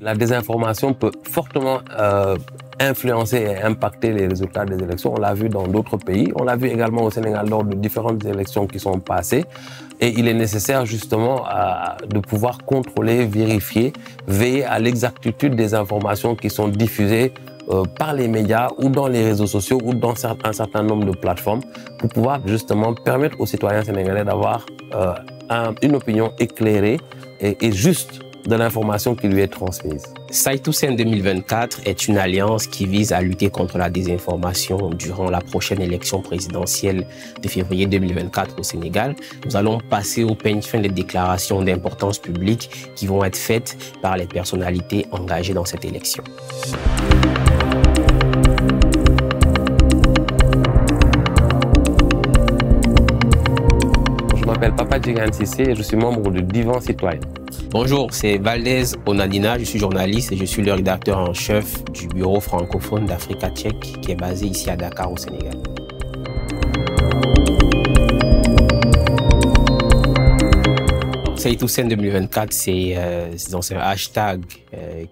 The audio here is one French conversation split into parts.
La désinformation peut fortement influencer et impacter les résultats des élections. On l'a vu dans d'autres pays. On l'a vu également au Sénégal lors de différentes élections qui sont passées. Et il est nécessaire justement de pouvoir contrôler, vérifier, veiller à l'exactitude des informations qui sont diffusées par les médias ou dans les réseaux sociaux ou dans un certain nombre de plateformes pour pouvoir justement permettre aux citoyens sénégalais d'avoir une opinion éclairée et juste de l'information qui lui est transmise. Saïtoussen 2024 est une alliance qui vise à lutter contre la désinformation durant la prochaine élection présidentielle de février 2024 au Sénégal. Nous allons passer au peigne fin des déclarations d'importance publique qui vont être faites par les personnalités engagées dans cette élection. Je m'appelle Papa Djigan Sissé et je suis membre du Divan Citoyen. Bonjour, c'est Valdez Onadina, je suis journaliste et je suis le rédacteur en chef du bureau francophone d'Africa Tchèque qui est basé ici à Dakar au Sénégal. Saïtoussen 2024, c'est un hashtag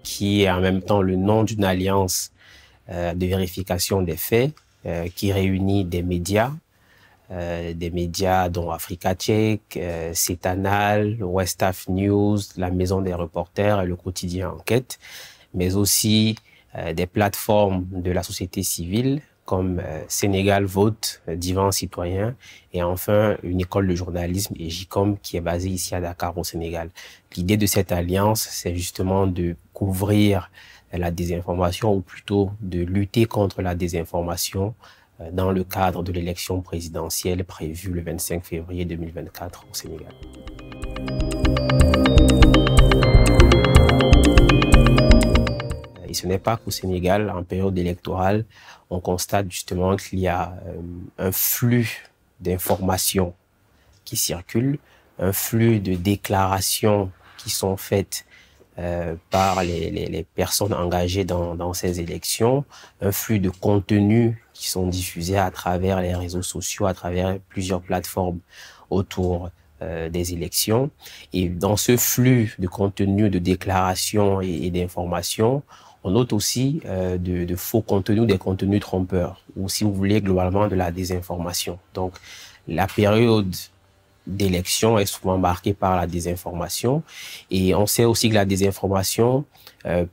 qui est en même temps le nom d'une alliance de vérification des faits qui réunit des médias dont Africa Tchèque, Cetanal, West Af News, la Maison des Reporters et le quotidien Enquête, mais aussi des plateformes de la société civile comme Sénégal Vote, Divan Citoyen et enfin une école de journalisme et JICOM qui est basée ici à Dakar au Sénégal. L'idée de cette alliance, c'est justement de couvrir la désinformation ou plutôt de lutter contre la désinformation dans le cadre de l'élection présidentielle prévue le 25 février 2024 au Sénégal. Et ce n'est pas qu'au Sénégal, en période électorale, on constate justement qu'il y a un flux d'informations qui circulent, un flux de déclarations qui sont faites par les personnes engagées dans ces élections, un flux de contenus qui sont diffusés à travers les réseaux sociaux, à travers plusieurs plateformes autour des élections. Et dans ce flux de contenus, de déclarations et d'informations, on note aussi de faux contenus, des contenus trompeurs, ou si vous voulez, globalement de la désinformation. Donc, la période d'élection est souvent marquée par la désinformation et on sait aussi que la désinformation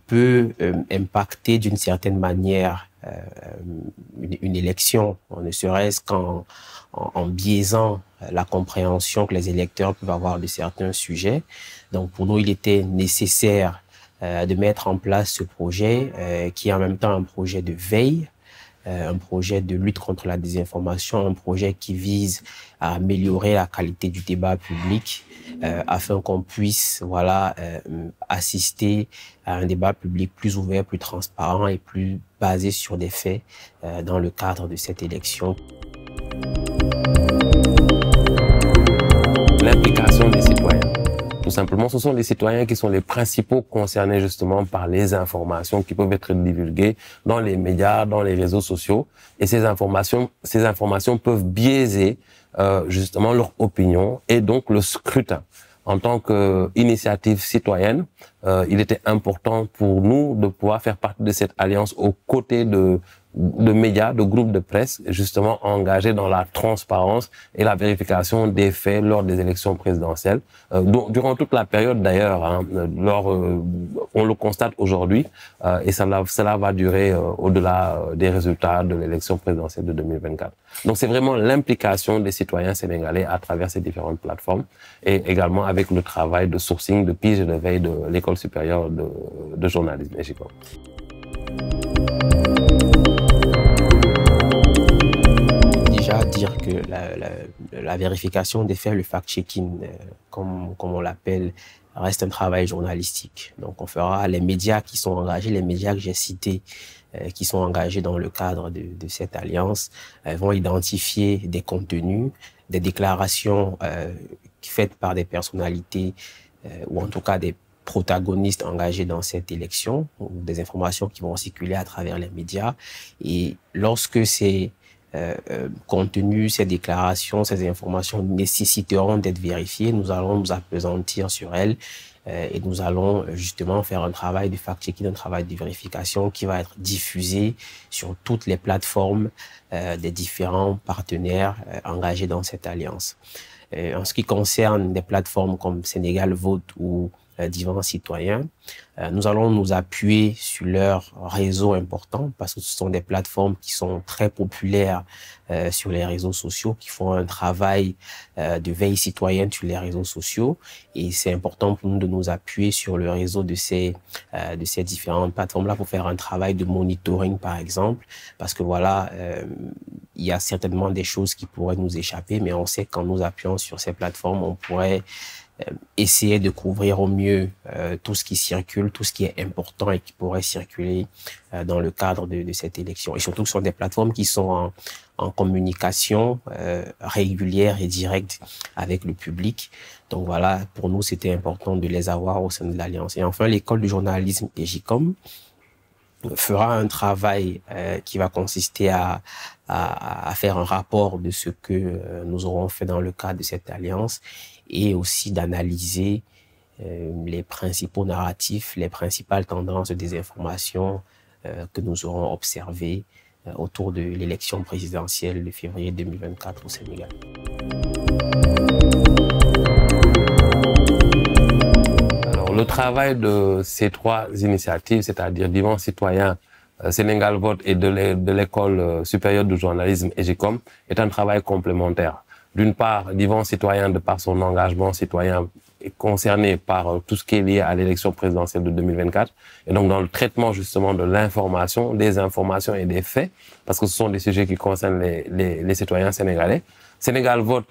peut impacter d'une certaine manière une élection, ne serait-ce qu'en biaisant la compréhension que les électeurs peuvent avoir de certains sujets. Donc pour nous, il était nécessaire de mettre en place ce projet qui est en même temps un projet de veille, un projet de lutte contre la désinformation, un projet qui vise à améliorer la qualité du débat public afin qu'on puisse assister à un débat public plus ouvert, plus transparent et plus basé sur des faits dans le cadre de cette élection. L'implication des citoyens. Tout simplement, ce sont les citoyens qui sont les principaux concernés justement par les informations qui peuvent être divulguées dans les médias, dans les réseaux sociaux. Et ces informations peuvent biaiser justement leur opinion et donc le scrutin. En tant qu'initiative citoyenne, il était important pour nous de pouvoir faire partie de cette alliance aux côtés de médias, de groupes de presse, justement engagés dans la transparence et la vérification des faits lors des élections présidentielles. Durant toute la période d'ailleurs, on le constate aujourd'hui, et cela va durer au-delà des résultats de l'élection présidentielle de 2024. Donc c'est vraiment l'implication des citoyens sénégalais à travers ces différentes plateformes et également avec le travail de sourcing, de pige et de veille de l'École supérieure de journalisme et JICOM. Dire que la vérification des faits, le fact-checking, comme on l'appelle, reste un travail journalistique. Donc on fera les médias qui sont engagés, les médias que j'ai cités, qui sont engagés dans le cadre de cette alliance, vont identifier des contenus, des déclarations faites par des personnalités ou en tout cas des protagonistes engagés dans cette élection, ou des informations qui vont circuler à travers les médias. Et lorsque ces contenus, ces déclarations, ces informations nécessiteront d'être vérifiées, nous allons nous appesantir sur elles et nous allons justement faire un travail de fact-checking, un travail de vérification qui va être diffusé sur toutes les plateformes des différents partenaires engagés dans cette alliance. En ce qui concerne des plateformes comme Sénégal Vote ou Divan Citoyen, nous allons nous appuyer sur leur réseau important parce que ce sont des plateformes qui sont très populaires sur les réseaux sociaux, qui font un travail de veille citoyenne sur les réseaux sociaux, et c'est important pour nous de nous appuyer sur le réseau de ces différentes plateformes-là pour faire un travail de monitoring, par exemple, parce que voilà, il y a certainement des choses qui pourraient nous échapper, mais on sait qu'en nous appuyant sur ces plateformes, on pourrait essayer de couvrir au mieux tout ce qui circule, tout ce qui est important et qui pourrait circuler dans le cadre de cette élection. Et surtout, ce sont des plateformes qui sont en communication régulière et directe avec le public. Donc voilà, pour nous, c'était important de les avoir au sein de l'Alliance. Et enfin, l'école de journalisme EJICOM fera un travail qui va consister à faire un rapport de ce que nous aurons fait dans le cadre de cette alliance et aussi d'analyser les principaux narratifs, les principales tendances de désinformation que nous aurons observées autour de l'élection présidentielle de février 2024 au Sénégal. Le travail de ces trois initiatives, c'est-à-dire Divan Citoyen, Sénégal Vote et de l'École supérieure de journalisme EJICOM, est un travail complémentaire. D'une part, Divan Citoyen, de par son engagement citoyen, est concerné par tout ce qui est lié à l'élection présidentielle de 2024, et donc dans le traitement justement de l'information, des informations et des faits, parce que ce sont des sujets qui concernent les citoyens sénégalais. Sénégal Vote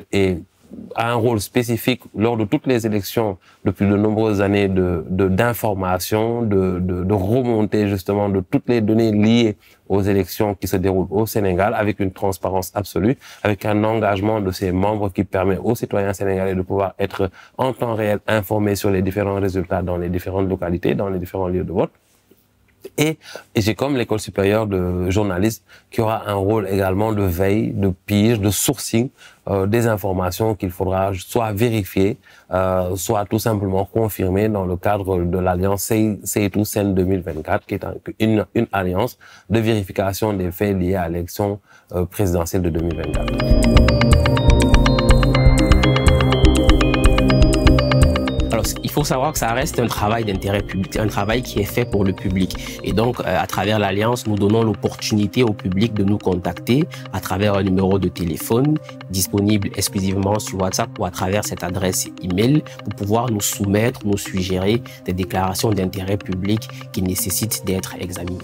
a un rôle spécifique lors de toutes les élections depuis de nombreuses années d'information, de remontée justement de toutes les données liées aux élections qui se déroulent au Sénégal avec une transparence absolue, avec un engagement de ses membres qui permet aux citoyens sénégalais de pouvoir être en temps réel informés sur les différents résultats dans les différentes localités, dans les différents lieux de vote. Et j'ai comme l'École supérieure de journalisme qui aura un rôle également de veille, de pige, de sourcing des informations qu'il faudra soit vérifier, soit tout simplement confirmer dans le cadre de l'alliance Seytou Sen 2024, qui est une alliance de vérification des faits liés à l'élection présidentielle de 2024. Il faut savoir que ça reste un travail d'intérêt public, un travail qui est fait pour le public. Et donc, à travers l'Alliance, nous donnons l'opportunité au public de nous contacter à travers un numéro de téléphone disponible exclusivement sur WhatsApp ou à travers cette adresse email pour pouvoir nous soumettre, nous suggérer des déclarations d'intérêt public qui nécessitent d'être examinées.